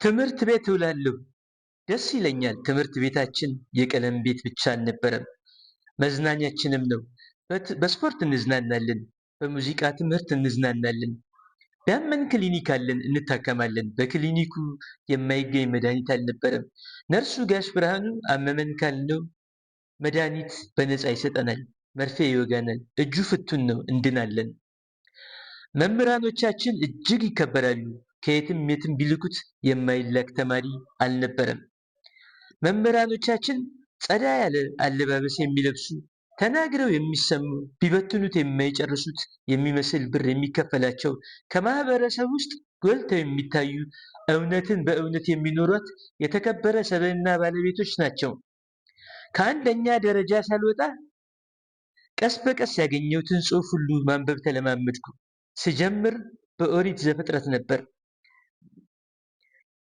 ትምህርት ቤት እውላለሁ። ደስ ይለኛል። ትምህርት ቤታችን የቀለም ቤት ብቻ አልነበረም፣ መዝናኛችንም ነው። በስፖርት እንዝናናለን፣ በሙዚቃ ትምህርት እንዝናናለን። ቢያመን ክሊኒክ አለን፣ እንታከማለን። በክሊኒኩ የማይገኝ መድኃኒት አልነበረም። ነርሱ ጋሽ ብርሃኑ አመመን ካልነው መድኃኒት በነፃ ይሰጠናል። መርፌ ይወጋናል። እጁ ፍቱን ነው፣ እንድናለን። መምህራኖቻችን እጅግ ይከበራሉ። ከየትም የትም ቢልኩት የማይላክ ተማሪ አልነበረም። መምህራኖቻችን ጸዳ ያለ አለባበስ የሚለብሱ፣ ተናግረው የሚሰሙ፣ ቢበትኑት የማይጨርሱት የሚመስል ብር የሚከፈላቸው፣ ከማህበረሰብ ውስጥ ጎልተው የሚታዩ፣ እውነትን በእውነት የሚኖሯት የተከበረ ሰብዕና ባለቤቶች ናቸው። ከአንደኛ ደረጃ ሳልወጣ ቀስ በቀስ ያገኘሁትን ጽሑፍ ሁሉ ማንበብ ተለማመድኩ። ስጀምር በኦሪት ዘፍጥረት ነበር።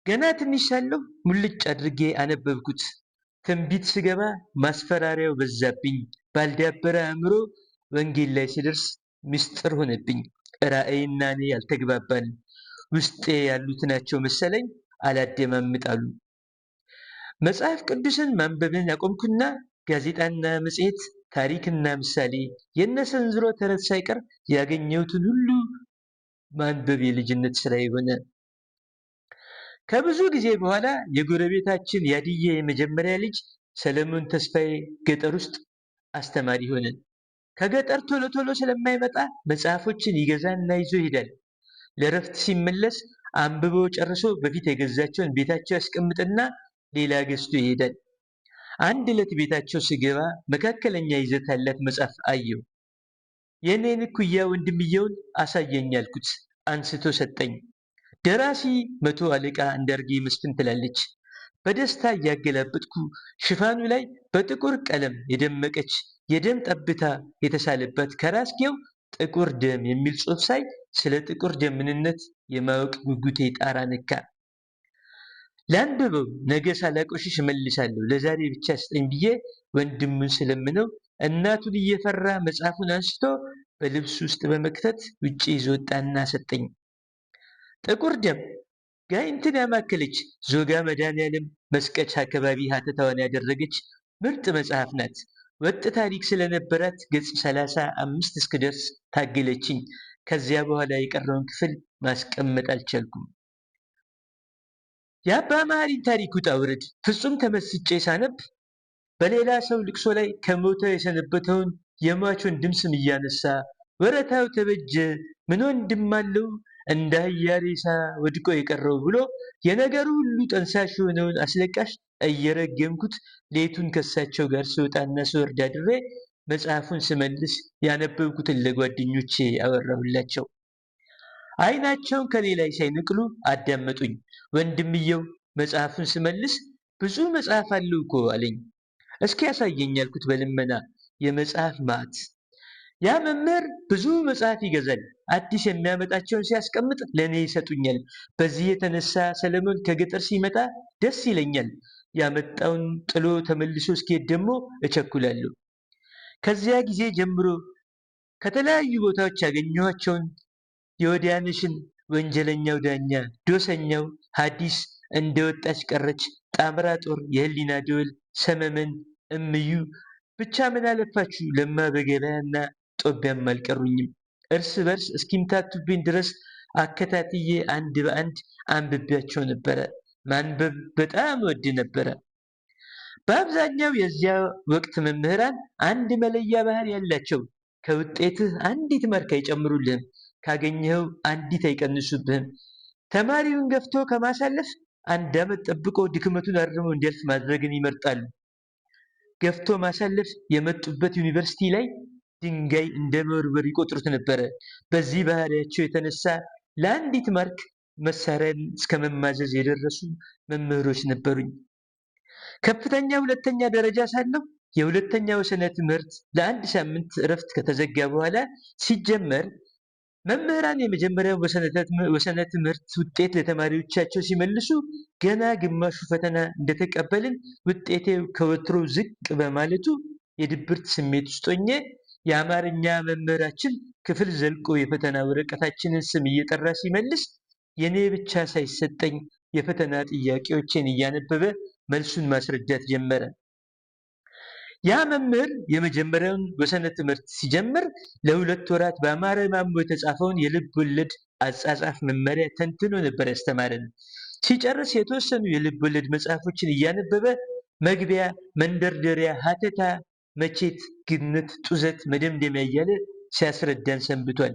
ገና ትንሽ ሳለሁ ሙልጭ አድርጌ አነበብኩት። ትንቢት ስገባ ማስፈራሪያው በዛብኝ። ባልዳበረ አእምሮ ወንጌል ላይ ስደርስ ምስጢር ሆነብኝ። ራእይና እኔ አልተግባባንም። ውስጤ ያሉት ናቸው መሰለኝ አላደማምጣሉ። መጽሐፍ ቅዱስን ማንበብን አቆምኩና ጋዜጣና መጽሔት፣ ታሪክና ምሳሌ፣ የነሰንዝሮ ተረት ሳይቀር ያገኘሁትን ሁሉ ማንበብ የልጅነት ስራዬ ሆነ። ከብዙ ጊዜ በኋላ የጎረቤታችን ያድዬ የመጀመሪያ ልጅ ሰለሞን ተስፋዬ ገጠር ውስጥ አስተማሪ ሆነ። ከገጠር ቶሎ ቶሎ ስለማይመጣ መጽሐፎችን ይገዛና ይዞ ይሄዳል። ለረፍት ሲመለስ አንብቦ ጨርሶ በፊት የገዛቸውን ቤታቸው ያስቀምጥና ሌላ ገዝቶ ይሄዳል። አንድ ዕለት ቤታቸው ስገባ መካከለኛ ይዘት ያላት መጽሐፍ አየሁ። የኔን እኩያ ወንድምየውን አሳየኝ አልኩት። አንስቶ ሰጠኝ። ደራሲ መቶ አለቃ አንዳርጌ መስፍን ትላለች። በደስታ እያገላበጥኩ ሽፋኑ ላይ በጥቁር ቀለም የደመቀች የደም ጠብታ የተሳለበት ከራስጌው ጥቁር ደም የሚል ጽሑፍ ሳይ ስለ ጥቁር ደም ምንነት የማወቅ ጉጉቴ ጣራ ነካ። ላንብበው፣ ነገ ሳላቆሽሽ እመልሳለሁ፣ ለዛሬ ብቻ ስጠኝ ብዬ ወንድሙን ስለምነው እናቱን እየፈራ መጽሐፉን አንስቶ በልብሱ ውስጥ በመክተት ውጪ ይዞ ወጣና ሰጠኝ። ጥቁር ደም ጋይንትን ያማከለች ዞጋ መድኃኔዓለም መስቀቻ አካባቢ ሀተታዋን ያደረገች ምርጥ መጽሐፍ ናት። ወጥ ታሪክ ስለነበራት ገጽ 35 እስክደርስ ታገለችኝ። ከዚያ በኋላ የቀረውን ክፍል ማስቀመጥ አልቻልኩም። የአባ መሐሪን ታሪክ ውጣ ውረድ ፍጹም ተመስጬ ሳነብ በሌላ ሰው ልቅሶ ላይ ከሞተ የሰነበተውን የሟች ወንድም ስም እያነሳ ወረታው ተበጀ ምን ወንድም አለው እንደ አህያ ሬሳ ወድቆ የቀረው ብሎ የነገሩ ሁሉ ጠንሳሽ የሆነውን አስለቃሽ እየረገምኩት ሌቱን ከሳቸው ጋር ስወጣና ስወርድ አድሬ መጽሐፉን ስመልስ ያነበብኩትን ለጓደኞቼ አወራሁላቸው። አይናቸውን ከኔ ላይ ሳይነቅሉ አዳመጡኝ። ወንድምየው መጽሐፉን ስመልስ ብዙ መጽሐፍ አለው እኮ አለኝ። እስኪ ያሳየኝ ያልኩት በልመና። የመጽሐፍ ማዕት። ያ መምህር ብዙ መጽሐፍ ይገዛል። አዲስ የሚያመጣቸውን ሲያስቀምጥ ለእኔ ይሰጡኛል። በዚህ የተነሳ ሰለሞን ከገጠር ሲመጣ ደስ ይለኛል። ያመጣውን ጥሎ ተመልሶ እስኪሄድ ደግሞ እቸኩላለሁ። ከዚያ ጊዜ ጀምሮ ከተለያዩ ቦታዎች ያገኘኋቸውን የወዲያነሽን ወንጀለኛው ዳኛ፣ ዶሰኛው፣ ሐዲስ፣ እንደወጣች ቀረች፣ ጣምራ ጦር፣ የህሊና ደወል፣ ሰመመን፣ እምዩ፣ ብቻ ምን አለፋችሁ ለማ በገበያና ጦቢያም አልቀሩኝም። እርስ በርስ እስኪምታቱብኝ ድረስ አከታትዬ አንድ በአንድ አንብቤያቸው ነበረ። ማንበብ በጣም ወድ ነበረ። በአብዛኛው የዚያ ወቅት መምህራን አንድ መለያ ባህሪ ያላቸው። ከውጤትህ አንዲት ማርክ አይጨምሩልህም፣ ካገኘኸው አንዲት አይቀንሱብህም። ተማሪውን ገፍቶ ከማሳለፍ አንድ ዓመት ጠብቆ ድክመቱን አርሞ እንዲያልፍ ማድረግን ይመርጣሉ። ገፍቶ ማሳለፍ የመጡበት ዩኒቨርሲቲ ላይ ድንጋይ እንደ መወርወር ይቆጥሩት ነበረ። በዚህ ባህሪያቸው የተነሳ ለአንዲት ማርክ መሳሪያን እስከ መማዘዝ የደረሱ መምህሮች ነበሩኝ። ከፍተኛ ሁለተኛ ደረጃ ሳለሁ የሁለተኛ ወሰነ ትምህርት ለአንድ ሳምንት እረፍት ከተዘጋ በኋላ ሲጀመር መምህራን የመጀመሪያው ወሰነ ትምህርት ውጤት ለተማሪዎቻቸው ሲመልሱ ገና ግማሹ ፈተና እንደተቀበልን ውጤቴ ከወትሮ ዝቅ በማለቱ የድብርት ስሜት ውስጥ ሆኜ የአማርኛ መምህራችን ክፍል ዘልቆ የፈተና ወረቀታችንን ስም እየጠራ ሲመልስ የኔ ብቻ ሳይሰጠኝ የፈተና ጥያቄዎችን እያነበበ መልሱን ማስረዳት ጀመረ። ያ መምህር የመጀመሪያውን ወሰነ ትምህርት ሲጀምር ለ2 ወራት በአማረ ማሞ የተጻፈውን የልብ ወለድ አጻጻፍ መመሪያ ተንትኖ ነበር ያስተማረን። ሲጨርስ የተወሰኑ የልብ ወለድ መጽሐፎችን እያነበበ መግቢያ፣ መንደርደሪያ፣ ሀተታ፣ መቼት፣ ግምት፣ ጡዘት፣ መደምደሚያ እያለ ሲያስረዳን ሰንብቷል።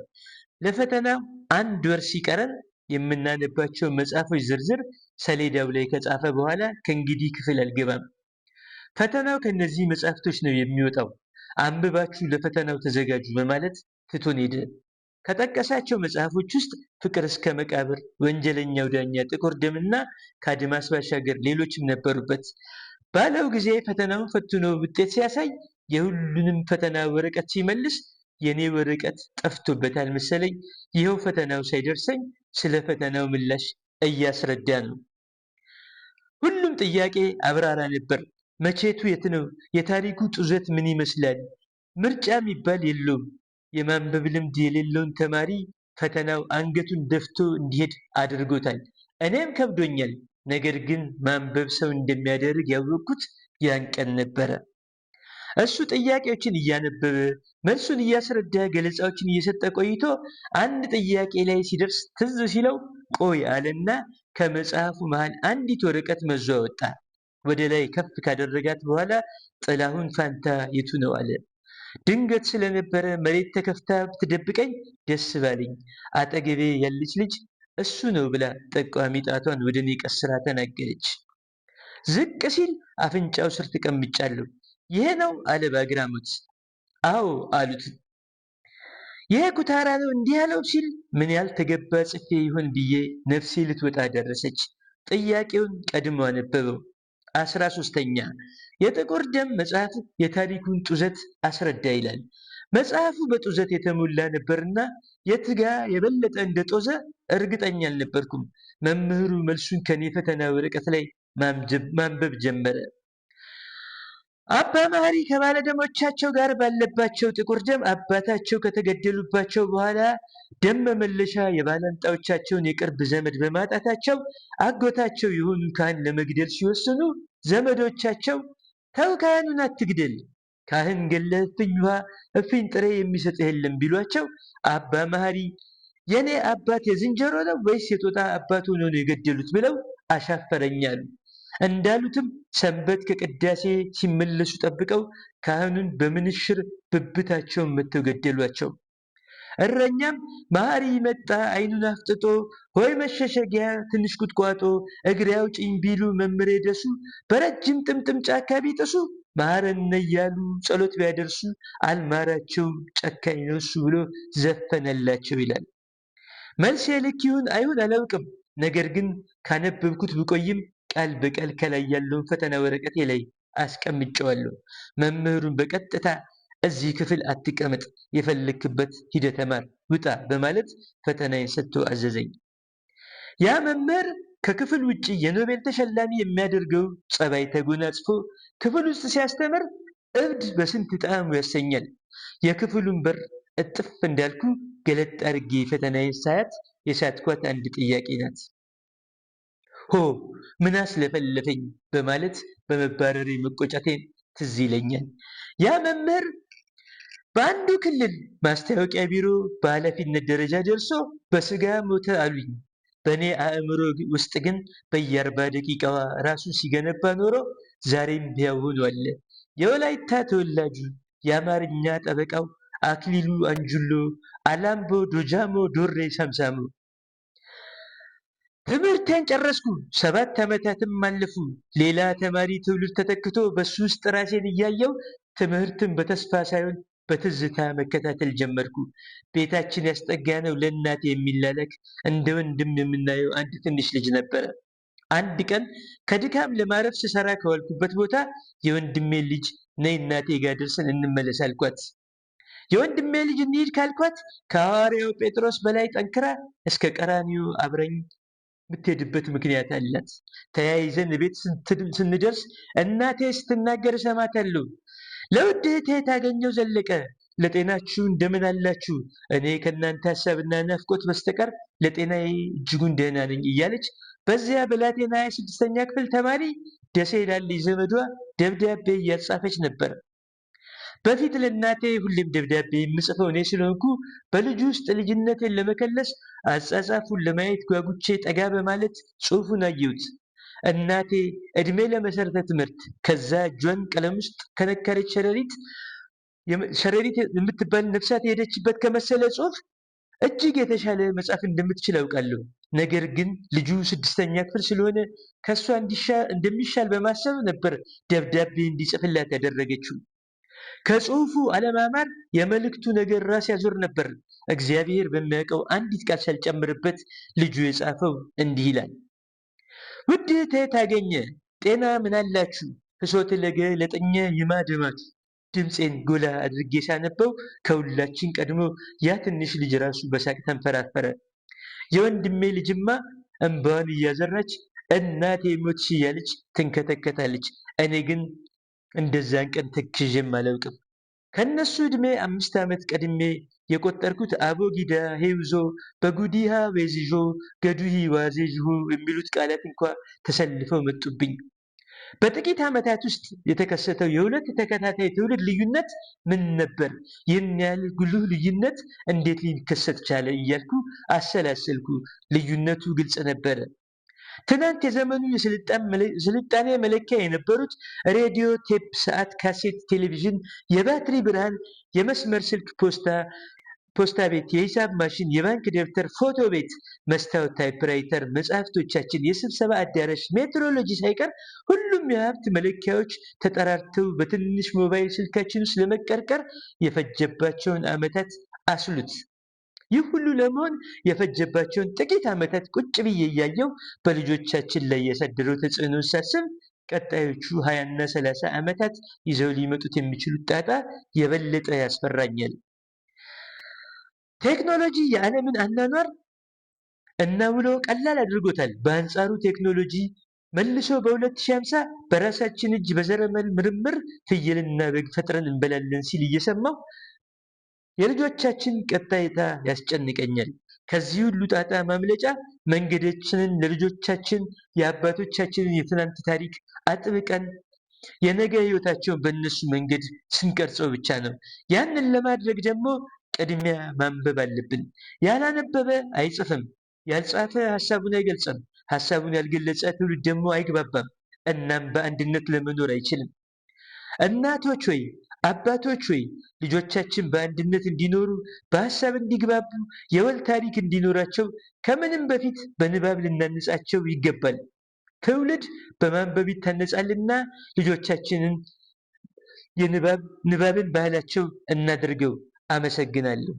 ለፈተናው 1 ወር ሲቀረን የምናነባቸውን መጽሐፎች ዝርዝር ሰሌዳው ላይ ከጻፈ በኋላ ከእንግዲህ ክፍል አልገባም፣ ፈተናው ከነዚህ መጽሐፍቶች ነው የሚወጣው፣ አንብባችሁ ለፈተናው ተዘጋጁ በማለት ትቶን ሄደ። ከጠቀሳቸው መጽሐፎች ውስጥ ፍቅር እስከ መቃብር፣ ወንጀለኛው ዳኛ፣ ጥቁር ደምና ከአድማስ ባሻገር ሌሎችም ነበሩበት። ባለው ጊዜ ፈተናውን ፈትኖ ውጤት ሲያሳይ የሁሉንም ፈተና ወረቀት ሲመልስ የኔ ወረቀት ጠፍቶበታል መሰለኝ። ይኸው ፈተናው ሳይደርሰኝ ስለ ፈተናው ምላሽ እያስረዳ ነው። ሁሉም ጥያቄ አብራራ ነበር። መቼቱ የት ነው? የታሪኩ ጡዘት ምን ይመስላል? ምርጫ የሚባል የለውም። የማንበብ ልምድ የሌለውን ተማሪ ፈተናው አንገቱን ደፍቶ እንዲሄድ አድርጎታል። እኔም ከብዶኛል። ነገር ግን ማንበብ ሰው እንደሚያደርግ ያወቅኩት ያን ቀን ነበረ። እሱ ጥያቄዎችን እያነበበ መልሱን እያስረዳ ገለጻዎችን እየሰጠ ቆይቶ አንድ ጥያቄ ላይ ሲደርስ ትዝ ሲለው ቆይ አለና ከመጽሐፉ መሃል አንዲት ወረቀት መዞ አወጣ። ወደ ላይ ከፍ ካደረጋት በኋላ ጥላሁን ፋንታ የቱ ነው አለ። ድንገት ስለነበረ መሬት ተከፍታ ብትደብቀኝ ደስ ባለኝ። አጠገቤ ያለች ልጅ እሱ ነው ብላ ጠቋሚ ጣቷን ወደ እኔ ቀስራ ተናገረች። ዝቅ ሲል አፍንጫው ስር ተቀምጫለሁ። ይሄ ነው አለ በአግራሞት። አዎ አሉት። ይሄ ኩታራ ነው እንዲህ ያለው ሲል ምን ያልተገባ ጽፌ ይሆን ብዬ ነፍሴ ልትወጣ ደረሰች። ጥያቄውን ቀድሞ አነበበው። 13ኛ የጥቁር ደም መጽሐፍ የታሪኩን ጡዘት አስረዳ ይላል። መጽሐፉ በጡዘት የተሞላ ነበርና የትጋ የበለጠ እንደጦዘ እርግጠኛ አልነበርኩም። መምህሩ መልሱን ከኔ ፈተና ወረቀት ላይ ማንበብ ጀመረ። አባ መሐሪ ከባለደሞቻቸው ጋር ባለባቸው ጥቁር ደም አባታቸው ከተገደሉባቸው በኋላ ደም መመለሻ የባላንጣዎቻቸውን የቅርብ ዘመድ በማጣታቸው አጎታቸው የሆኑ ካህን ለመግደል ሲወስኑ ዘመዶቻቸው ተው ካህኑን አትግደል፣ ካህን ገለህብኝ ውሃ እፍኝ ጥሬ የሚሰጥህ የለም ቢሏቸው አባ መሐሪ የኔ አባት የዝንጀሮ ነው ወይስ የጦጣ አባት ሆኖ ነው የገደሉት ብለው አሻፈረኛሉ። እንዳሉትም ሰንበት ከቅዳሴ ሲመለሱ ጠብቀው ካህኑን በምንሽር ብብታቸውን መተው ገደሏቸው። እረኛም መሐሪ መጣ አይኑን አፍጥጦ ሆይ መሸሸጊያ ትንሽ ቁጥቋጦ እግሬ አውጭኝ ቢሉ መምሬ ደሱ በረጅም ጥምጥም ጫካ ቢጥሱ ማረነ እያሉ ጸሎት ቢያደርሱ አልማራቸውም ጨካኝ ነው እሱ ብሎ ዘፈነላቸው ይላል። መልሴ ልክ ይሁን አይሁን አላውቅም። ነገር ግን ካነበብኩት ብቆይም ቃል በቃል ከላይ ያለውን ፈተና ወረቀቴ ላይ አስቀምጨዋለሁ። መምህሩን በቀጥታ እዚህ ክፍል አትቀመጥ፣ የፈለክበት ሂደህ ተማር፣ ውጣ በማለት ፈተናዬን ሰጥቶ አዘዘኝ። ያ መምህር ከክፍል ውጪ የኖቤል ተሸላሚ የሚያደርገው ጸባይ ተጎናጽፎ ክፍል ውስጥ ሲያስተምር እብድ በስንት ጣዕሙ ያሰኛል። የክፍሉን በር እጥፍ እንዳልኩ ገለጥ አድርጌ ፈተናዬን ሳያት የሳትኳት አንድ ጥያቄ ናት። ሆ ምን አስለፈለፈኝ በማለት በመባረሬ መቆጨቴን ትዝ ይለኛል። ያ መምህር በአንዱ ክልል ማስታወቂያ ቢሮ በኃላፊነት ደረጃ ደርሶ በስጋ ሞተ አሉኝ። በእኔ አእምሮ ውስጥ ግን በየ40 ደቂቃዋ ራሱን ሲገነባ ኖሮ ዛሬም ሕያው ሆኖ አለ። የወላይታ ተወላጁ የአማርኛ ጠበቃው አክሊሉ አንጁሎ አላምቦ ዶጃሞ ዶሬ ሳምሳሞ። ትምህርቴን ጨረስኩ። 7 ዓመታትም አለፉ። ሌላ ተማሪ ትውልድ ተተክቶ በሱ ውስጥ ራሴን እያየው ትምህርትን በተስፋ ሳይሆን በትዝታ መከታተል ጀመርኩ። ቤታችን ያስጠጋነው ለእናቴ የሚላላክ እንደ ወንድም የምናየው አንድ ትንሽ ልጅ ነበረ። አንድ ቀን ከድካም ለማረፍ ስሰራ ከዋልኩበት ቦታ የወንድሜ ልጅ ነይ እናቴ ጋር ደርሰን እንመለስ አልኳት። የወንድሜ ልጅ እንሂድ ካልኳት ከሐዋርያው ጴጥሮስ በላይ ጠንክራ እስከ ቀራንዮ አብረኝ የምትሄድበት ምክንያት አላት። ተያይዘን ቤት ስንደርስ እናቴ ስትናገር እሰማታለሁ። ለውድ እህቴ ታገኘው ዘለቀ ለጤናችሁ እንደምን አላችሁ? እኔ ከእናንተ ሀሳብና ናፍቆት በስተቀር ለጤናዬ እጅጉን ደህና ነኝ እያለች በዚያ ብላቴና 26ኛ ክፍል ተማሪ ደሴ ላለች ዘመዷ ደብዳቤ እያጻፈች ነበር። በፊት ለእናቴ ሁሌም ደብዳቤ የምጽፈው እኔ ስለሆንኩ በልጁ ውስጥ ልጅነቴን ለመከለስ አጻጻፉን ለማየት ጓጉቼ ጠጋ በማለት ጽሑፉን አየሁት። እናቴ እድሜ ለመሰረተ ትምህርት ከዛ እጇን ቀለም ውስጥ ከነከረች ሸረሪት የምትባል ነፍሳት የሄደችበት ከመሰለ ጽሑፍ እጅግ የተሻለ መጻፍ እንደምትችል አውቃለሁ። ነገር ግን ልጁ 6ኛ ክፍል ስለሆነ ከእሷ እንደሚሻል በማሰብ ነበር ደብዳቤ እንዲጽፍላት ያደረገችው። ከጽሑፉ አለማማር የመልእክቱ ነገር ራስ ያዞር ነበር። እግዚአብሔር በሚያውቀው አንዲት ቃል ሳልጨምርበት ልጁ የጻፈው እንዲህ ይላል። ውድ እህቴ ታገኘ ጤና ምን አላችሁ? ህሶት ለገ ለጠኘ ይማድማት። ድምፄን ጎላ አድርጌ ሳነበው ከሁላችን ቀድሞ ያ ትንሽ ልጅ ራሱ በሳቅ ተንፈራፈረ። የወንድሜ ልጅማ እንባዋን እያዘራች እናቴ ሞትሽ እያለች ትንከተከታለች። እኔ ግን እንደዛን ቀን ተክዤም አላውቅም። ከነሱ ዕድሜ 5 ዓመት ቀድሜ የቆጠርኩት አቦጊዳ ሄውዞ በጉዲሃ ቤዝዦ ገዱሂ ዋዜዥሁ የሚሉት ቃላት እንኳ ተሰልፈው መጡብኝ። በጥቂት ዓመታት ውስጥ የተከሰተው የሁለት ተከታታይ ትውልድ ልዩነት ምን ነበር? ይህን ያህል ጉልህ ልዩነት እንዴት ሊከሰት ቻለ እያልኩ አሰላሰልኩ። ልዩነቱ ግልጽ ነበረ። ትናንት የዘመኑ የስልጣኔ መለኪያ የነበሩት ሬዲዮ፣ ቴፕ፣ ሰዓት፣ ካሴት፣ ቴሌቪዥን፣ የባትሪ ብርሃን፣ የመስመር ስልክ፣ ፖስታ ቤት፣ የሂሳብ ማሽን፣ የባንክ ደብተር፣ ፎቶ ቤት፣ መስታወት፣ ታይፕራይተር፣ መጽሐፍቶቻችን፣ የስብሰባ አዳራሽ፣ ሜትሮሎጂ ሳይቀር ሁሉም የሀብት መለኪያዎች ተጠራርተው በትንሽ ሞባይል ስልካችን ውስጥ ለመቀርቀር የፈጀባቸውን ዓመታት አስሉት። ይህ ሁሉ ለመሆን የፈጀባቸውን ጥቂት ዓመታት ቁጭ ብዬ እያየው በልጆቻችን ላይ ያሳደረው ተጽዕኖ ሳስብ ቀጣዮቹ 20 እና 30 ዓመታት ይዘው ሊመጡት የሚችሉት ጣጣ የበለጠ ያስፈራኛል። ቴክኖሎጂ የዓለምን አኗኗር እና ውሎ ቀላል አድርጎታል። በአንጻሩ ቴክኖሎጂ መልሶ በ2050 በራሳችን እጅ በዘረመል ምርምር ፍየልና በግ ፈጥረን እንበላለን ሲል እየሰማሁ የልጆቻችን ቀጣይታ ያስጨንቀኛል። ከዚህ ሁሉ ጣጣ ማምለጫ መንገዳችንን ለልጆቻችን የአባቶቻችንን የትናንት ታሪክ አጥብቀን የነገ ሕይወታቸውን በእነሱ መንገድ ስንቀርጸው ብቻ ነው። ያንን ለማድረግ ደግሞ ቅድሚያ ማንበብ አለብን። ያላነበበ አይጽፍም፣ ያልጻፈ ሀሳቡን አይገልጽም፣ ሀሳቡን ያልገለጸ ትውልድ ደግሞ አይግባባም፣ እናም በአንድነት ለመኖር አይችልም። እናቶች ሆይ፣ አባቶች ሆይ፣ ልጆቻችን በአንድነት እንዲኖሩ፣ በሀሳብ እንዲግባቡ፣ የወል ታሪክ እንዲኖራቸው ከምንም በፊት በንባብ ልናንጻቸው ይገባል። ትውልድ በማንበብ ይታነጻልና ልጆቻችንን ንባብን ባህላቸው እናድርገው። አመሰግናለሁ።